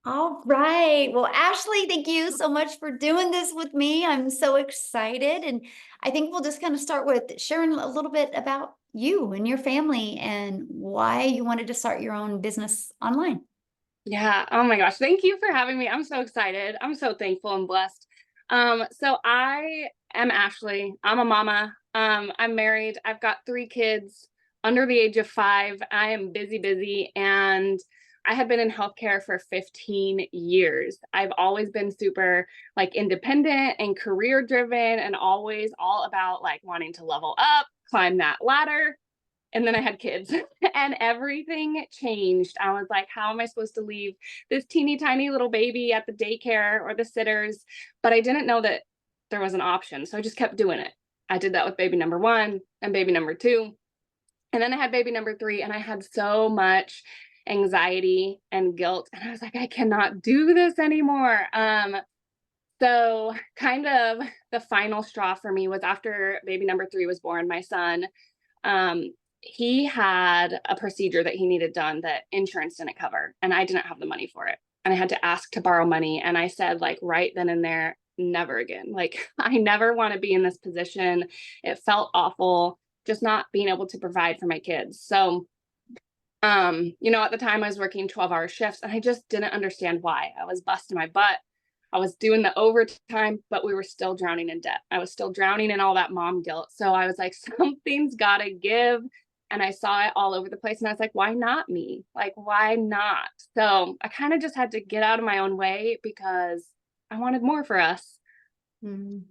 All right. Well, Ashley, thank you so much for doing this with me. I'm so excited. And I think we'll just kind of start with sharing a little bit about you and your family and why you wanted to start your own business online. Yeah. Oh my gosh. Thank you for having me. I'm so excited. I'm so thankful and blessed. So I am Ashley. I'm a mama. I'm married. I've got 3 kids under the age of 5. I am busy, busy, and I had been in healthcare for 15 years. I've always been super like independent and career driven and always all about like wanting to level up, climb that ladder. And then I had kids and everything changed. I was like, how am I supposed to leave this teeny tiny little baby at the daycare or the sitters? But I didn't know that there was an option. So I just kept doing it. I did that with baby number 1 and baby number 2. And then I had baby number 3 and I had so much anxiety and guilt. And I was like, I cannot do this anymore. So kind of the final straw for me was after baby number 3 was born, my son. Um, he had a procedure that he needed done that insurance didn't cover, and I didn't have the money for it. And I had to ask to borrow money. And I said, like, right then and there, never again. Like, I never want to be in this position. It felt awful just not being able to provide for my kids. So, at the time I was working 12-hour shifts and I just didn't understand why. I was busting my butt. I was doing the overtime, but we were still drowning in debt. I was still drowning in all that mom guilt. So I was like, something's got to give. And I saw it all over the place. And I was like, why not me? Like, why not? So I kind of just had to get out of my own way because I wanted more for us. Mhm.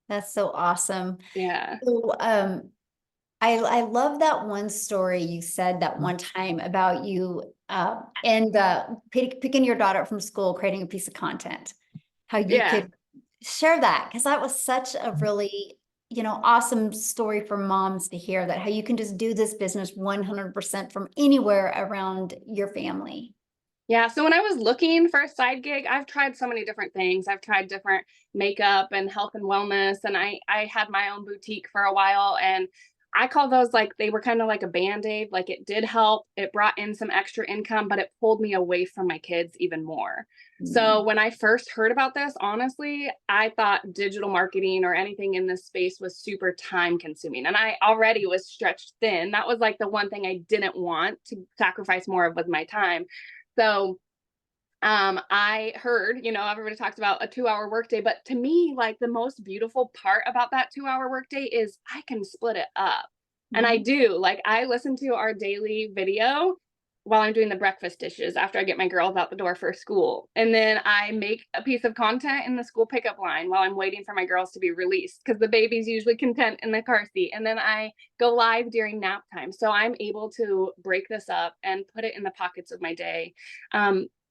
That's so awesome. Yeah. So, I love that one story you said that one time about you and picking your daughter up from school, creating a piece of content. How you Yeah. could share that because that was such a really awesome story for moms to hear that how you can just do this business 100% from anywhere around your family. Yeah, so when I was looking for a side gig, I've tried so many different things. I've tried different makeup and health and wellness, and I had my own boutique for a while, and I call those like they were kind of like a band-aid. Like it did help. It brought in some extra income, but it pulled me away from my kids even more. So Mm. when I first heard about this, honestly, I thought digital marketing or anything in this space was super time consuming. And I already was stretched thin. That was like the one thing I didn't want to sacrifice more of with my time. So I heard, everybody talks about a 2-hour workday, but to me, like the most beautiful part about that 2-hour workday is I can split it up. And I Mhm. do. Like I listen to our daily video while I'm doing the breakfast dishes after I get my girls out the door for school. And then I make a piece of content in the school pickup line while I'm waiting for my girls to be released because the baby's usually content in the car seat. And then I go live during nap time. So I'm able to break this up and put it in the pockets of my day.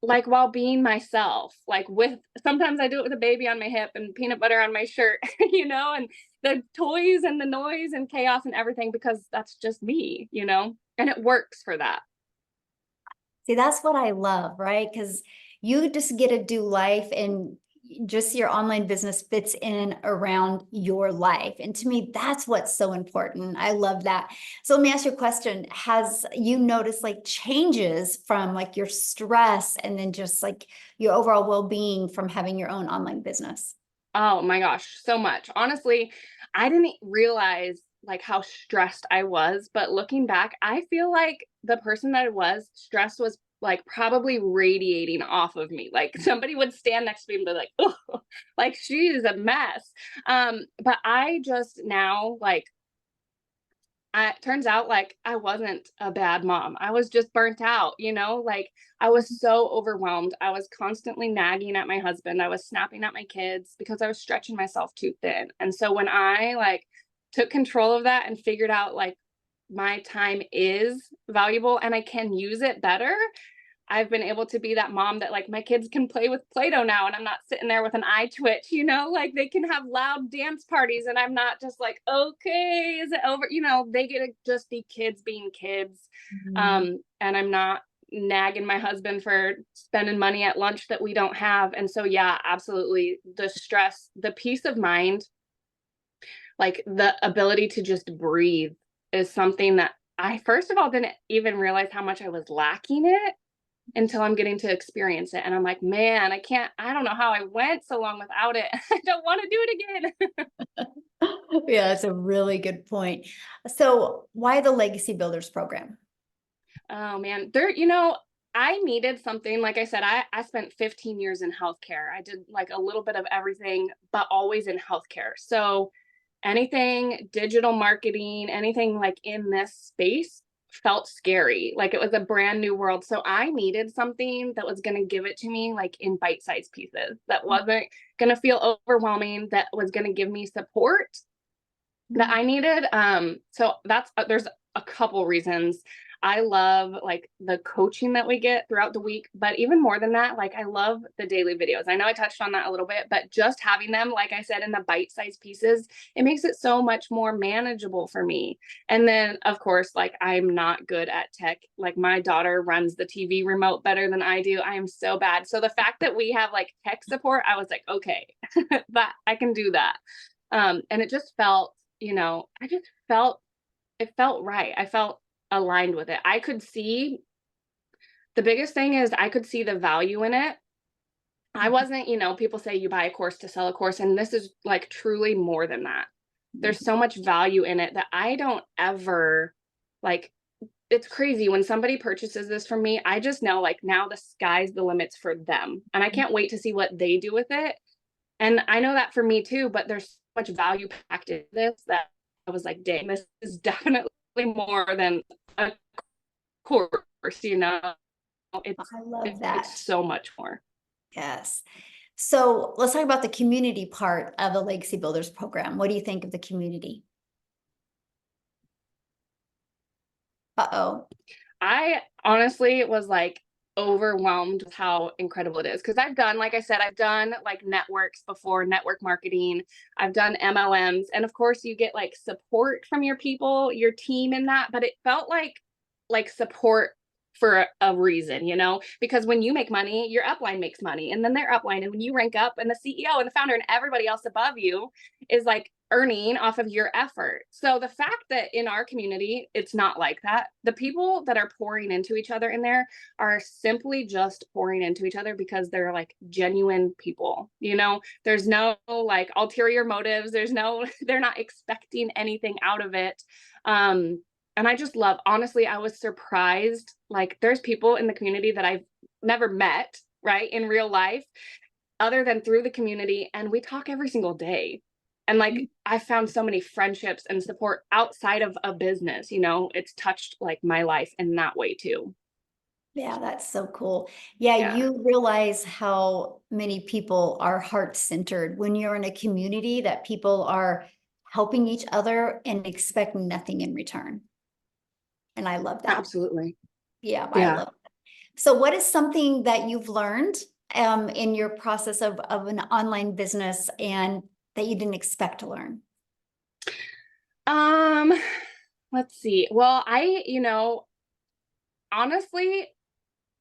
Like while being myself, like with sometimes I do it with a baby on my hip and peanut butter on my shirt, and the toys and the noise and chaos and everything because that's just me, and it works for that. See, that's what I love, right? Because you just get to do life and just your online business fits in around your life. And to me, that's what's so important. I love that. So let me ask you a question. Has you noticed like changes from like your stress and then just like your overall well-being from having your own online business? Oh my gosh, so much. Honestly, I didn't realize like how stressed I was, but looking back, I feel like the person that I was, stress was like probably radiating off of me. Like somebody would stand next to me and be like, "Oh, like she is a mess." But I just now like it turns out like I wasn't a bad mom. I was just burnt out, like I was so overwhelmed. I was constantly nagging at my husband. I was snapping at my kids because I was stretching myself too thin. And so when I like took control of that and figured out like my time is valuable and I can use it better, I've been able to be that mom that like my kids can play with Play-Doh now and I'm not sitting there with an eye twitch, like they can have loud dance parties and I'm not just like, okay, is it over? They get to just be kids being kids. Mhm. And I'm not nagging my husband for spending money at lunch that we don't have. And so, yeah, absolutely. The stress, the peace of mind, like the ability to just breathe is something that I, first of all, didn't even realize how much I was lacking it until I'm getting to experience it. And I'm like, man, I don't know how I went so long without it. I don't want to do it again. Yeah, that's a really good point. So why the Legacy Builders program? Oh man, I needed something. Like I said, I spent 15 years in healthcare. I did like a little bit of everything, but always in healthcare. So anything digital marketing, anything like in this space felt scary. Like it was a brand new world. So I needed something that was going to give it to me like in bite-sized pieces, that wasn't going to feel overwhelming, that was going to give me support that I needed. So there's a couple reasons. I love like the coaching that we get throughout the week, but even more than that, like I love the daily videos. I know I touched on that a little bit, but just having them, like I said, in the bite-sized pieces, it makes it so much more manageable for me. And then of course, like I'm not good at tech. Like my daughter runs the TV remote better than I do. I am so bad. So the fact that we have like tech support, I was like, okay, that I can do that. And it just felt, it felt right. I felt aligned with it. I could see the biggest thing is I could see the value in it. I wasn't, people say you buy a course to sell a course, and this is like truly more than that. There's so much value in it that I don't ever like. It's crazy when somebody purchases this from me. I just know like now the sky's the limits for them, and I can't wait to see what they do with it. And I know that for me too, but there's so much value packed in this that I was like, dang, this is definitely more than a course, It's I love that. it's so much more. Yes. So let's talk about the community part of the Legacy Builders program. What do you think of the community? Uh-oh. I honestly was like overwhelmed with how incredible it is, because like I said, I've done like networks before, network marketing. I've done MLMs, and of course you get like support from your people, your team in that, but it felt like support for a reason, because when you make money, your upline makes money, and then their upline, and when you rank up, and the CEO and the founder and everybody else above you is like earning off of your effort. So the fact that in our community it's not like that, the people that are pouring into each other in there are simply just pouring into each other because they're like genuine people. There's no like ulterior motives, they're not expecting anything out of it. And I just love, honestly, I was surprised. Like there's people in the community that I've never met, right, in real life, other than through the community. And we talk every single day. And like, I found so many friendships and support outside of a business, it's touched like my life in that way too. Yeah, that's so cool. Yeah, Yeah, you realize how many people are heart-centered when you're in a community that people are helping each other and expect nothing in return. And I love that. absolutely. Yeah, I Yeah. love that. So what is something that you've learned in your process of an online business and that you didn't expect to learn? Um, let's see. Well, honestly,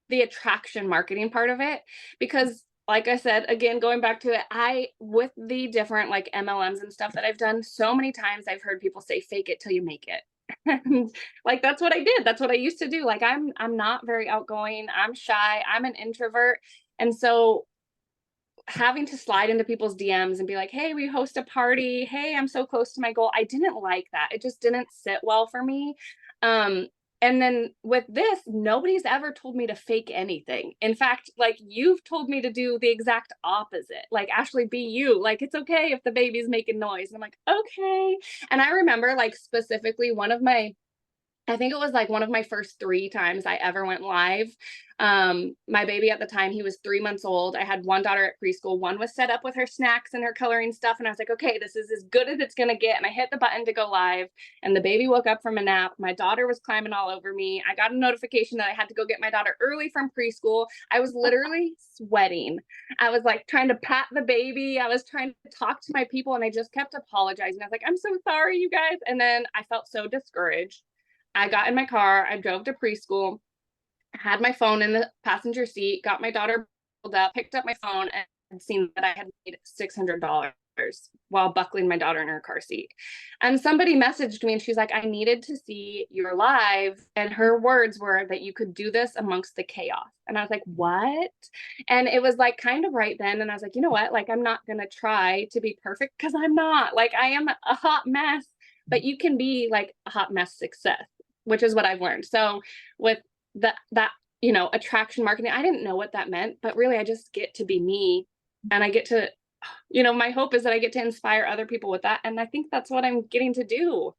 the attraction marketing part of it, because like I said, again, going back to it, with the different like MLMs and stuff that I've done, so many times I've heard people say fake it till you make it. And like that's what I did. That's what I used to do. Like I'm not very outgoing. I'm shy. I'm an introvert. And so having to slide into people's DMs and be like, "Hey, we host a party. Hey, I'm so close to my goal." I didn't like that. It just didn't sit well for me. Um, and then with this, nobody's ever told me to fake anything. In fact, like you've told me to do the exact opposite. Like, Ashley, be you. Like, it's okay if the baby's making noise. And I'm like, okay. And I remember like specifically I think it was like one of my first 3 times I ever went live. My baby at the time, he was 3 months old. I had one daughter at preschool. One was set up with her snacks and her coloring stuff. And I was like, okay, this is as good as it's going to get. And I hit the button to go live. And the baby woke up from a nap. My daughter was climbing all over me. I got a notification that I had to go get my daughter early from preschool. I was literally sweating. I was like trying to pat the baby. I was trying to talk to my people. And I just kept apologizing. I was like, I'm so sorry, you guys. And then I felt so discouraged. I got in my car, I drove to preschool, had my phone in the passenger seat, got my daughter pulled up, picked up my phone, and seen that I had made $600. while buckling my daughter in her car seat. And somebody messaged me and she's like, I needed to see your live. And her words were that you could do this amongst the chaos. And I was like, what? And it was like kind of right then. And I was like, you know what? Like, I'm not going to try to be perfect because I'm not. Like, I am a hot mess, but you can be like a hot mess success, which is what I've learned. So with that, you know, attraction marketing, I didn't know what that meant, but really I just get to be me, and I get to, you know, my hope is that I get to inspire other people with that. And I think that's what I'm getting to do.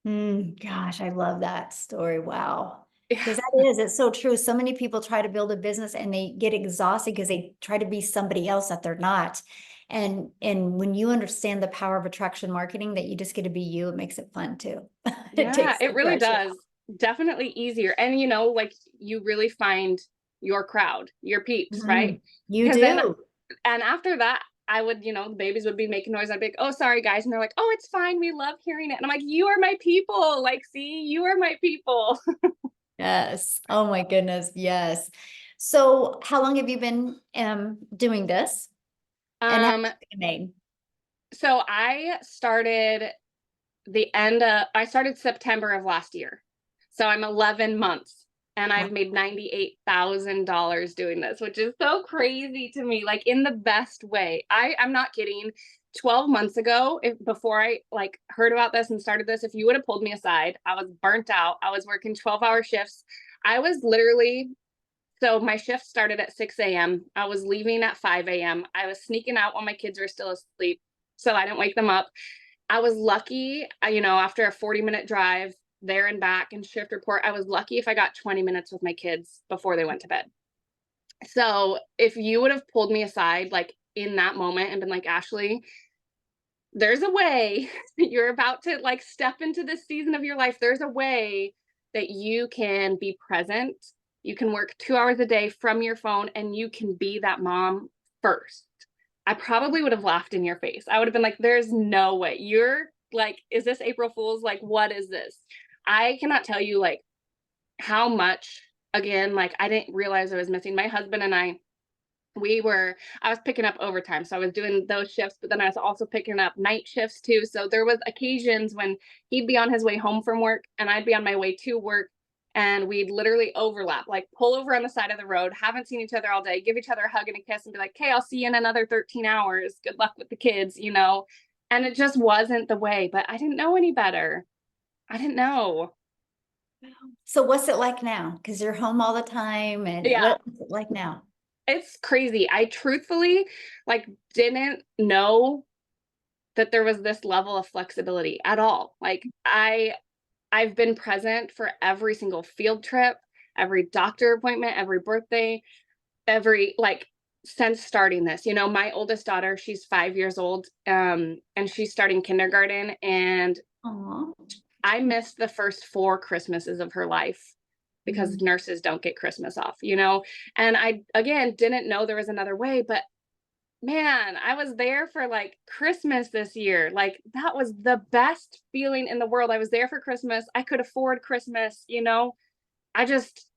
Gosh, I love that story. Wow. Yeah. Because it's so true. So many people try to build a business and they get exhausted because they try to be somebody else that they're not. And when you understand the power of attraction marketing, that you just get to be you, it makes it fun too. It Yeah, takes the it really pressure does. Definitely easier. And, you know, like you really find your crowd, your peeps, right? out. You Because then, do. and after that, I would, you know, the babies would be making noise. I'd be like, oh, sorry, guys. And they're like, oh, it's fine. We love hearing it. And I'm like, you are my people. Like, see, you are my people. Yes. Oh my goodness. Yes. So how long have you been doing this? And how Um, much have you made? so I started September of last year. So I'm 11 months and Wow. I've made $98,000 doing this, which is so crazy to me, like in the best way. I'm not kidding. 12 months ago, before I like heard about this and started this, if you would have pulled me aside, I was burnt out. I was working 12-hour shifts. I was literally, so my shift started at 6 a.m. I was leaving at 5 a.m. I was sneaking out while my kids were still asleep so I didn't wake them up. I was lucky, you know, after a 40-minute drive there and back and shift report, I was lucky if I got 20 minutes with my kids before they went to bed. So if you would have pulled me aside, like in that moment and been like, Ashley, there's a way you're about to like step into this season of your life. There's a way that you can be present. You can work 2 hours a day from your phone and you can be that mom first. I probably would have laughed in your face. I would have been like, there's no way. You're like, is this April Fool's? Like, what is this? I cannot tell you like how much, again, like I didn't realize I was missing. My husband and I was picking up overtime. So I was doing those shifts, but then I was also picking up night shifts too. So there was occasions when he'd be on his way home from work and I'd be on my way to work, and we'd literally overlap, like pull over on the side of the road, haven't seen each other all day, give each other a hug and a kiss and be like, okay, I'll see you in another 13 hours. Good luck with the kids, you know? And it just wasn't the way, but I didn't know any better. I didn't know. So what's it like now? Because you're home all the time, and Yeah. what's it like now? It's crazy. I truthfully like didn't know that there was this level of flexibility at all. Like I've been present for every single field trip, every doctor appointment, every birthday, every like since starting this. You know, my oldest daughter, she's 5 years old, and she's starting kindergarten, and Aw. I missed the first 4 Christmases of her life because Mm. nurses don't get Christmas off, you know? And I, again, didn't know there was another way, but man, I was there for like Christmas this year. Like that was the best feeling in the world. I was there for Christmas. I could afford Christmas, you know? I just,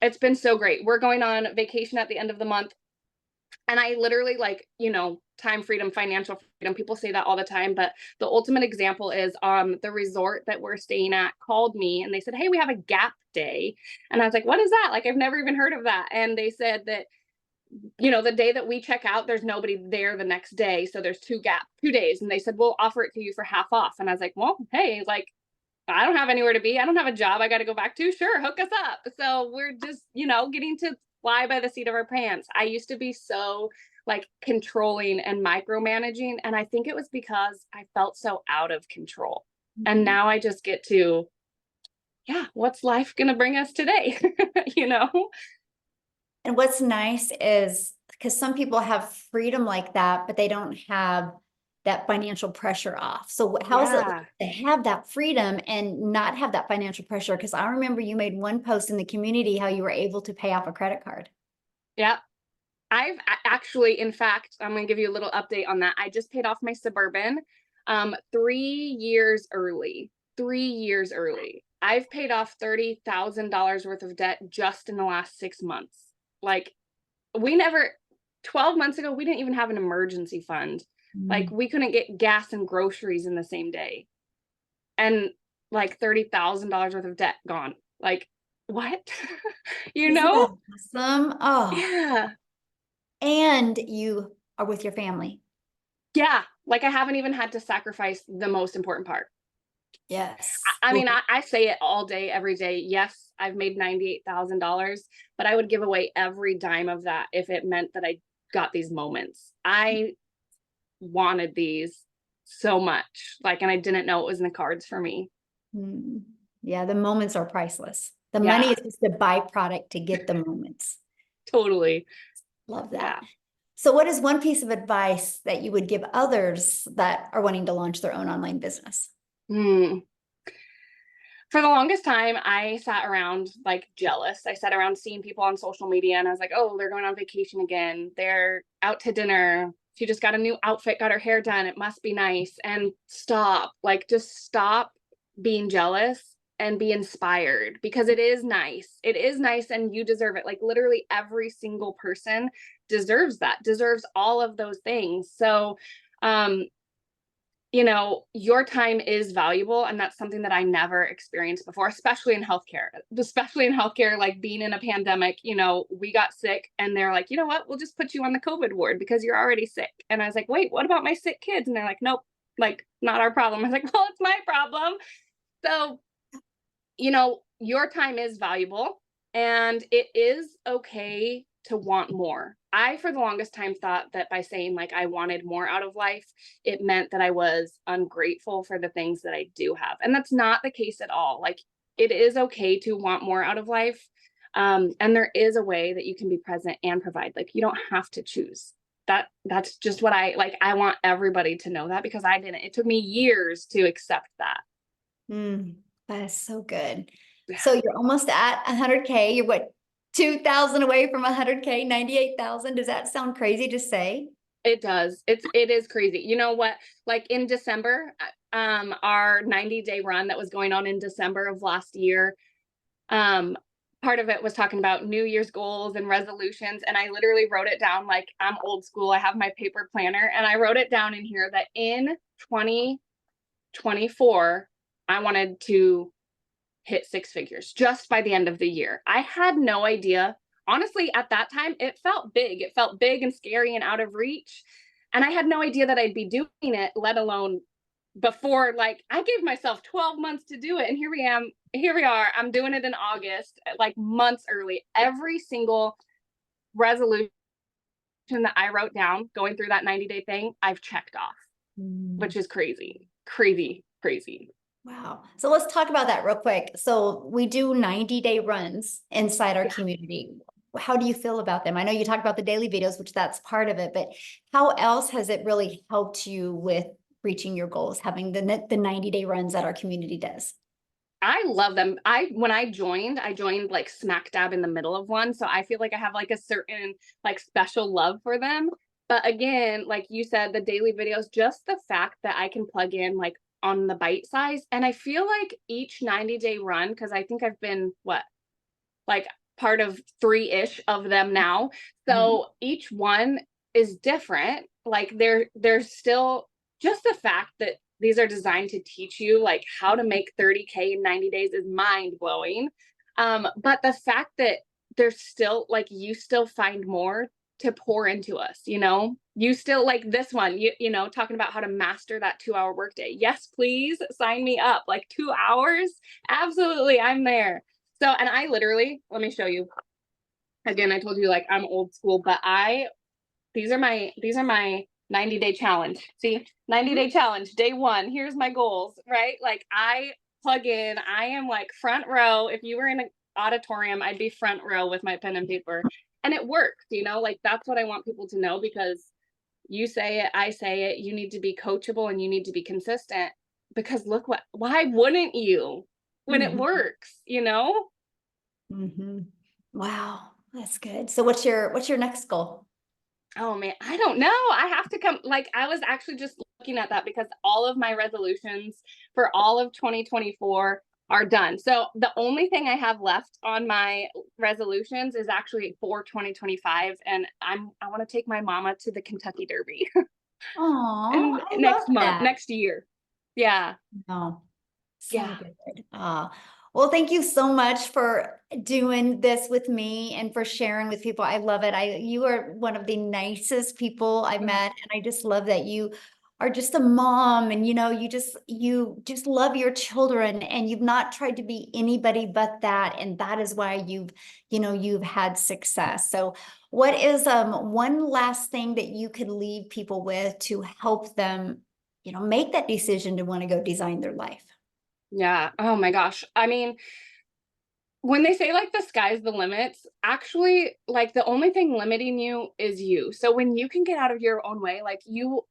it's been so great. We're going on vacation at the end of the month. And I literally like, you know, time freedom, financial freedom. People say that all the time, but the ultimate example is the resort that we're staying at called me and they said, hey, we have a gap day. And I was like, what is that? Like, I've never even heard of that. And they said that, you know, the day that we check out, there's nobody there the next day. So there's 2 days. And they said, we'll offer it to you for half off. And I was like, well, hey, like, I don't have anywhere to be. I don't have a job I got to go back to. Sure, hook us up. So we're just, you know, getting to fly by the seat of our pants. I used to be so like controlling and micromanaging. And I think it was because I felt so out of control. And Mhm. now I just get to, yeah, what's life going to bring us today? You know? And what's nice is because some people have freedom like that, but they don't have that financial pressure off. So how is it like Yeah. to have that freedom and not have that financial pressure? Because I remember you made one post in the community how you were able to pay off a credit card. Yeah. Actually, in fact, I'm going to give you a little update on that. I just paid off my Suburban 3 years early. 3 years early. I've paid off $30,000 worth of debt just in the last 6 months. Like, we never, 12 months ago, we didn't even have an emergency fund. Like we couldn't get gas and groceries in the same day. And like $30,000 worth of debt gone. Like, what? You Isn't know? that awesome? Oh, Yeah. and you are with your family. Yeah. Like I haven't even had to sacrifice the most important part. Yes. I mean, Ooh. I say it all day, every day. Yes, I've made $98,000, but I would give away every dime of that if it meant that I got these moments. I wanted these so much, like, and I didn't know it was in the cards for me. Mm. Yeah, the moments are priceless. The money Yeah, is just a byproduct to get the moments. totally. Love Yeah. that. So what is one piece of advice that you would give others that are wanting to launch their own online business? Hmm. For the longest time, I sat around like jealous. I sat around seeing people on social media and I was like, oh, they're going on vacation again. They're out to dinner. She just got a new outfit, got her hair done. It must be nice. And stop, like, just stop being jealous and be inspired because it is nice. It is nice and you deserve it. Like, literally, every single person deserves that, deserves all of those things. So, um, your time is valuable. And that's something that I never experienced before, especially in healthcare, like being in a pandemic, we got sick and they're like, you know what, we'll just put you on the COVID ward because you're already sick. And I was like, wait, what about my sick kids? And they're like, nope, like not our problem. I was like, well, it's my problem. So, your time is valuable and it is okay to want more. I, for the longest time, thought that by saying like I wanted more out of life, it meant that I was ungrateful for the things that I do have. And that's not the case at all. Like it is okay to want more out of life. And there is a way that you can be present and provide. Like you don't have to choose. That's just what I like. I want everybody to know that because I didn't. It took me years to accept that. Mm, that is so good. So you're almost at 100K. You're what, 2,000 away from 100K, 98,000. Does that sound crazy to say? It does. It is crazy. You know what? Like in December, our 90-day run that was going on in December of last year, um, part of it was talking about New Year's goals and resolutions. And I literally wrote it down like I'm old school. I have my paper planner and I wrote it down in here that in 2024, I wanted to hit six figures just by the end of the year. I had no idea. Honestly, at that time, it felt big. It felt big and scary and out of reach. And I had no idea that I'd be doing it, let alone before, like, I gave myself 12 months to do it. And here we are. I'm doing it in August, like months early. Every single resolution that I wrote down going through that 90-day thing, I've checked off, Mm. which is crazy, crazy, crazy. Wow. So let's talk about that real quick. So we do 90-day runs inside our Yeah. community. How do you feel about them? I know you talk about the daily videos, which that's part of it, but how else has it really helped you with reaching your goals, having the 90-day runs that our community does? I love them. When I joined like smack dab in the middle of one. So I feel like I have like a certain like special love for them. But again, like you said, the daily videos, just the fact that I can plug in like on the bite size. And I feel like each 90-day run, because I think I've been like part of three-ish of them now. Mhm. So each one is different. Like there's still just the fact that these are designed to teach you like how to make 30K in 90 days is mind blowing. But the fact that there's still like you still find more to pour into us, you still like this one, talking about how to master that 2-hour workday. Yes, please sign me up. Like 2 hours. Absolutely. I'm there. So, and I literally, let me show you. Again, I told you like I'm old school, but these are my 90-day challenge. See, 90-day challenge, day one. Here's my goals, right? Like I plug in, I am like front row. If you were in an auditorium, I'd be front row with my pen and paper. And it works, like that's what I want people to know because you say it, I say it, you need to be coachable and you need to be consistent because why wouldn't you when it Mhm. works? Mhm. Wow, that's good. So what's your next goal? Oh man, I don't know. I have to come. Like, I was actually just looking at that because all of my resolutions for all of 2024 are done. So the only thing I have left on my resolutions is actually for 2025, and I want to take my mama to the Kentucky Derby. Oh, And I love next month, that. next year. Yeah. Oh, so Yeah. good. Well, thank you so much for doing this with me and for sharing with people. I love it. You are one of the nicest people I've Mm. met, and I just love that you are just a mom, and you just love your children, and you've not tried to be anybody but that, and that is why you've had success. So, what is one last thing that you could leave people with to help them, make that decision to want to go design their life? Yeah. Oh my gosh. I mean, when they say like the sky's the limits, actually, like the only thing limiting you is you. So when you can get out of your own way, like you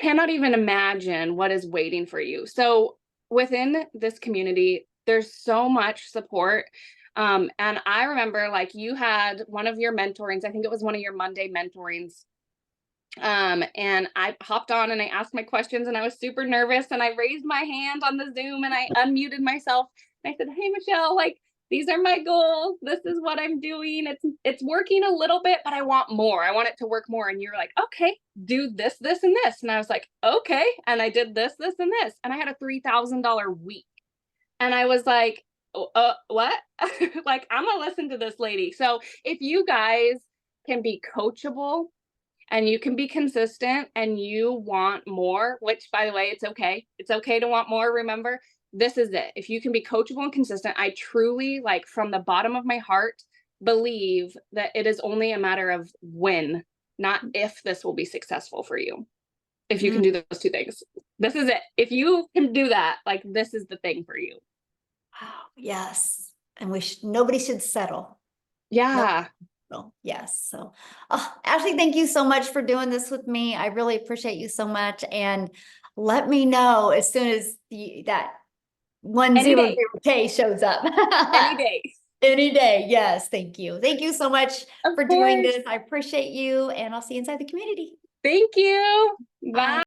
cannot even imagine what is waiting for you. So within this community, there's so much support. And I remember like you had one of your mentorings, I think it was one of your Monday mentorings. And I hopped on and I asked my questions and I was super nervous and I raised my hand on the Zoom and I unmuted myself and I said, "Hey Michelle, like these are my goals. This is what I'm doing. It's working a little bit, but I want more. I want it to work more." And you're like, "Okay, do this, this, and this." And I was like, "Okay." And I did this, this, and this. And I had a $3,000 week. And I was like, what?" Like, I'm gonna listen to this lady. So if you guys can be coachable and you can be consistent and you want more, which by the way, it's okay. It's okay to want more. Remember, this is it. If you can be coachable and consistent, I truly, like, from the bottom of my heart, believe that it is only a matter of when, not if this will be successful for you. If you Mm, can do those two things, this is it. If you can do that, like, this is the thing for you. wow, yes. And nobody should settle. No, Yeah. yes. So, Ashley, thank you so much for doing this with me. I really appreciate you so much. And let me know as soon as that Any day. 100K shows up. Any day. Any day. Yes. Thank you. Thank you so much Of for doing course. this. I appreciate you, and I'll see you inside the community. Thank you. Bye. Bye.